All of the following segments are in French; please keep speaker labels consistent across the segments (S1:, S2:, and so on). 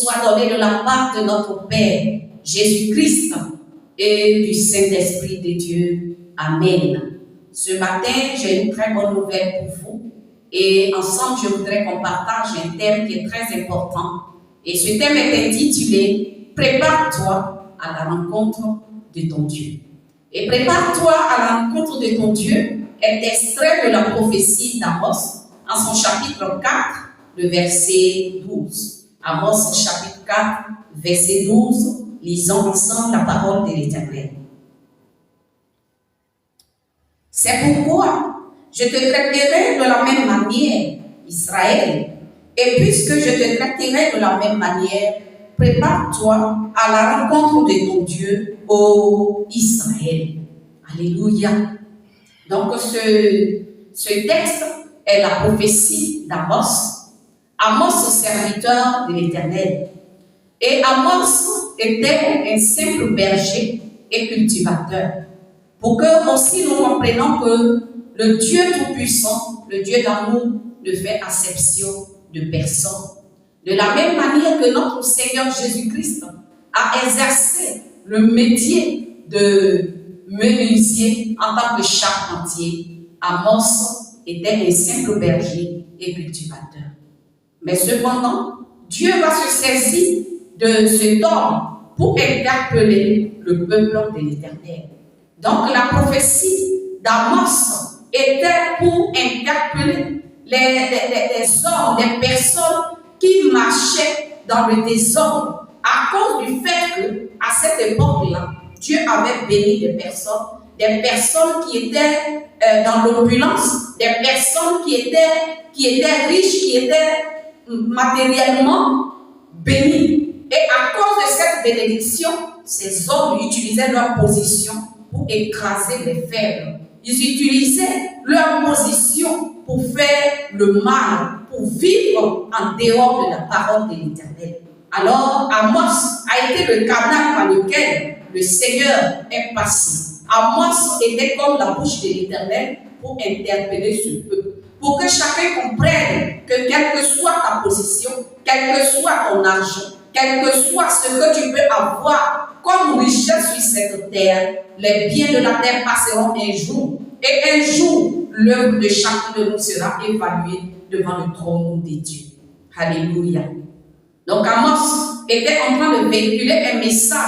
S1: soit donné de la part de notre Père, Jésus-Christ, et du Saint-Esprit de Dieu. Amen. Ce matin, j'ai une très bonne nouvelle pour vous. Et ensemble, je voudrais qu'on partage un thème qui est très important. Et ce thème est intitulé « Prépare-toi à la rencontre de ton Dieu ». Et « Prépare-toi à la rencontre de ton Dieu » est extrait de la prophétie d'Amos en son chapitre 4, le verset 12. Amos chapitre 4, verset 12. Lisons ensemble la parole de l'Éternel. C'est pourquoi je te traiterai de la même manière, Israël, et puisque je te traiterai de la même manière, prépare-toi à la rencontre de ton Dieu, ô Israël. Alléluia. Donc ce texte est la prophétie d'Amos, Amos, serviteur de l'Éternel. Et Amos était un simple berger et cultivateur. Pour que aussi nous comprenions que le Dieu Tout-Puissant, le Dieu d'amour, ne fait acception de personne. De la même manière que notre Seigneur Jésus-Christ a exercé le métier de menuisier en tant que charpentier, Amos était un simple berger et cultivateur. Mais cependant, Dieu va se saisir de cet homme pour interpeller le peuple de l'Éternel. Donc la prophétie d'Amos était pour interpeller les hommes, les personnes qui marchaient dans le désordre à cause du fait qu'à cette époque-là, Dieu avait béni des personnes qui étaient dans l'opulence, des personnes qui étaient riches, qui étaient matériellement bénies. Et à cause de cette bénédiction, ces hommes utilisaient leur position pour écraser les faibles. Ils utilisaient leur position pour faire le mal, pour vivre en dehors de la parole de l'Éternel. Alors, Amos a été le canal par lequel le Seigneur est passé. Amos était comme la bouche de l'Éternel pour interpeller ce peuple. Pour que chacun comprenne que quelle que soit ta position, quel que soit ton argent, quel que soit ce que tu peux avoir comme richesse sur cette terre, les biens de la terre passeront un jour. Et un jour, l'œuvre de chacun de nous sera évaluée devant le trône de Dieu. Alléluia. Donc Amos était en train de véhiculer un message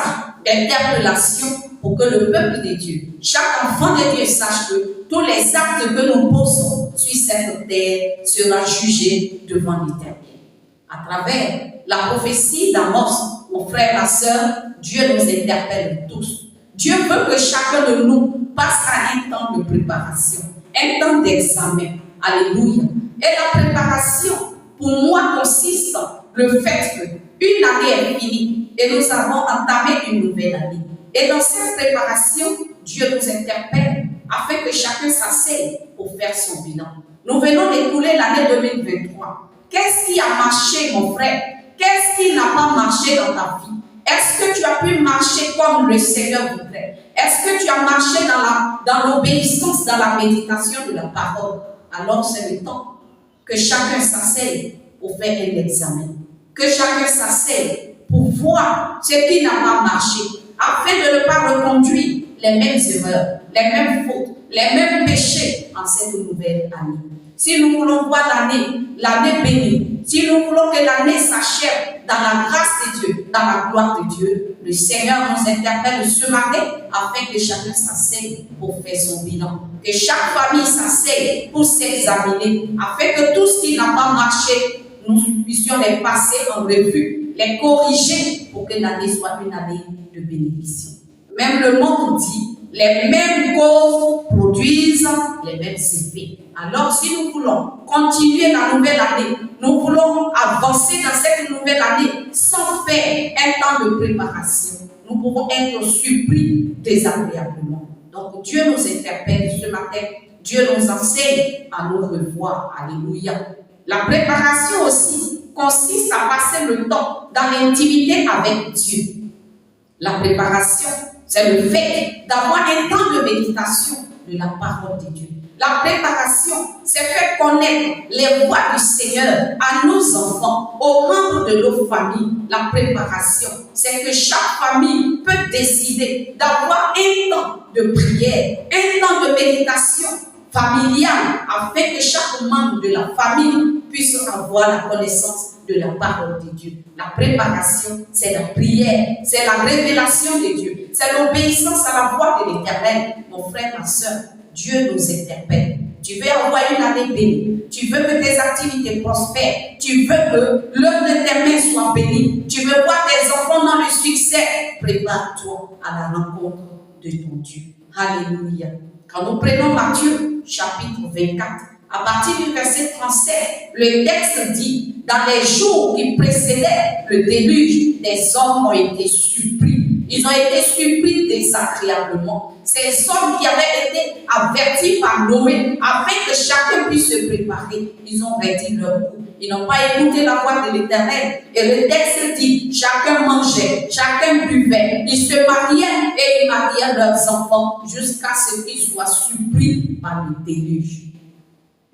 S1: d'interpellation pour que le peuple de Dieu, chaque enfant de Dieu sache que tous les actes que nous posons sur cette terre sera jugé devant l'Éternel. À travers la prophétie d'Amos, mon frère, ma soeur, Dieu nous interpelle tous. Dieu veut que chacun de nous passe à un temps de préparation, un temps d'examen. Alléluia. Et la préparation, pour moi, consiste le fait qu'une année est finie et nous avons entamé une nouvelle année. Et dans cette préparation, Dieu nous interpelle afin que chacun s'asseye pour faire son bilan. Nous venons d'écouler l'année 2023. Qu'est-ce qui a marché, mon frère? Qu'est-ce qui n'a pas marché dans ta vie? Est-ce que tu as pu marcher comme le Seigneur voudrait? Est-ce que tu as marché dans l'obéissance, dans la méditation de la parole? Alors c'est le temps que chacun s'asseye pour faire un examen. Que chacun s'asseye pour voir ce qui n'a pas marché, afin de ne pas reconduire les mêmes erreurs, les mêmes fautes, les mêmes péchés en cette nouvelle année. Si nous voulons voir l'année bénie, si nous voulons que l'année s'achève dans la grâce de Dieu, dans la gloire de Dieu, le Seigneur nous interpelle ce matin afin que chacun s'asseye pour faire son bilan. Que chaque famille s'asseye pour s'examiner, afin que tout ce qui n'a pas marché, nous puissions les passer en revue, les corriger pour que l'année soit une année de bénédiction. Même le monde dit, les mêmes causes produisent les mêmes effets. Alors, si nous voulons continuer la nouvelle année, nous voulons avancer dans cette nouvelle année sans faire un temps de préparation, nous pouvons être surpris désagréablement. Donc, Dieu nous interpelle ce matin, Dieu nous enseigne à nous revoir. Alléluia. La préparation aussi consiste à passer le temps dans l'intimité avec Dieu. La préparation, c'est le fait d'avoir un temps de méditation de la parole de Dieu. La préparation, c'est faire connaître les voies du Seigneur à nos enfants, aux membres de nos familles. La préparation, c'est que chaque famille peut décider d'avoir un temps de prière, un temps de méditation familiale, afin que chaque membre de la famille puisse avoir la connaissance de la parole de Dieu. La préparation, c'est la prière, c'est la révélation de Dieu, c'est l'obéissance à la voix de l'Éternel. Mon frère, ma soeur, Dieu nous interpelle. Tu veux avoir une année bénie, tu veux que tes activités prospèrent, tu veux que l'œuvre de tes mains soit bénie, tu veux voir tes enfants dans le succès. Prépare-toi à la rencontre de ton Dieu. Alléluia. Quand nous prenons Matthieu, chapitre 24, à partir du verset 37, le texte dit, dans les jours qui précédaient le déluge, des hommes ont été surpris. Ils ont été surpris désagréablement. Ces hommes qui avaient été avertis par Noé, afin que chacun puisse se préparer, ils ont réduit leur coup. Ils n'ont pas écouté la voix de l'Éternel. Et le texte dit, chacun mangeait, chacun buvait, ils se mariaient et ils mariaient leurs enfants jusqu'à ce qu'ils soient surpris par le déluge.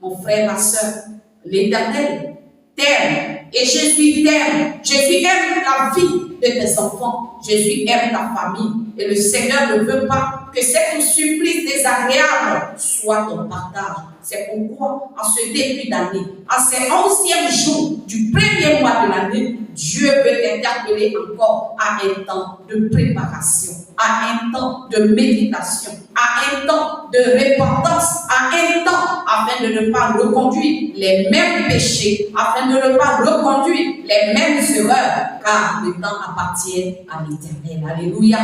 S1: Mon frère, ma soeur, l'Éternel t'aime et Jésus t'aime. Jésus aime la vie de tes enfants. Jésus aime ta famille. Et le Seigneur ne veut pas que cette surprise désagréable soit ton partage. C'est pourquoi, en ce début d'année, en ces 11e jours du premier mois de l'année, Dieu veut t'interpeller encore à un temps de préparation, à un temps de méditation, à un temps de repentance, à un temps afin de ne pas reconduire les mêmes péchés, afin de ne pas reconduire les mêmes erreurs, car le temps appartient à l'Éternel. Alléluia.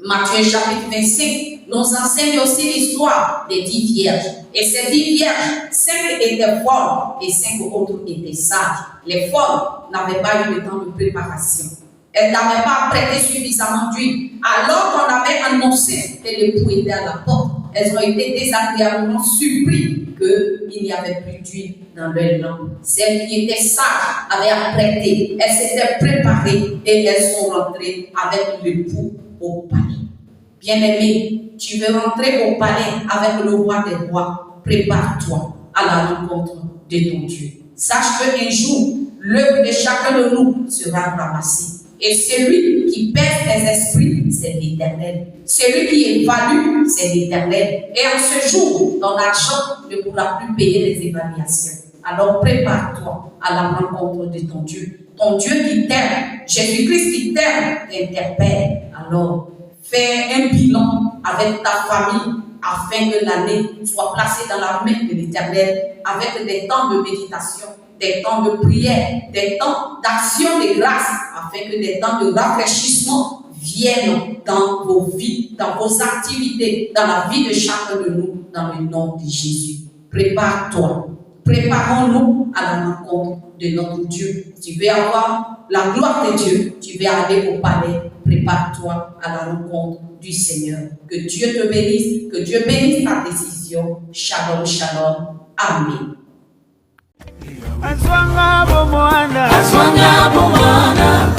S1: Matthieu chapitre 25 nous enseigne aussi l'histoire des 10 vierges. Et ces 10 vierges, 5 étaient folles et 5 autres étaient sages. Les folles n'avaient pas eu le temps de préparation. Elles n'avaient pas prêté suffisamment d'huile. Alors qu'on avait annoncé que l'époux était à la porte, elles ont été désagréablement surprises qu'il n'y avait plus d'huile dans leur lampe. Celles qui étaient sages avaient apprêté, elles s'étaient préparées et elles sont rentrées avec l'époux au palais. Bien-aimé, tu veux rentrer au palais avec le roi des rois, prépare-toi à la rencontre de ton Dieu. Sache qu'un jour, l'œuvre de chacun de nous sera ramassée. Et celui qui pèse les esprits, c'est l'Éternel. Celui qui évalue, c'est l'Éternel. Et en ce jour, ton argent ne pourra plus payer les évaluations. Alors prépare-toi à la rencontre de ton Dieu. Ton Dieu qui t'aime, Jésus-Christ qui t'aime, t'interpelle. Alors, fais un bilan avec ta famille afin que l'année soit placée dans la main de l'Éternel avec des temps de méditation, des temps de prière, des temps d'action de grâce afin que des temps de rafraîchissement viennent dans vos vies, dans vos activités, dans la vie de chacun de nous, dans le nom de Jésus. Prépare-toi. Préparons-nous à la rencontre de notre Dieu. Tu veux avoir la gloire de Dieu, tu veux aller au palais, prépare-toi à la rencontre du Seigneur. Que Dieu te bénisse, que Dieu bénisse ta décision. Shalom, shalom. Amen.
S2: Aswanga bomwana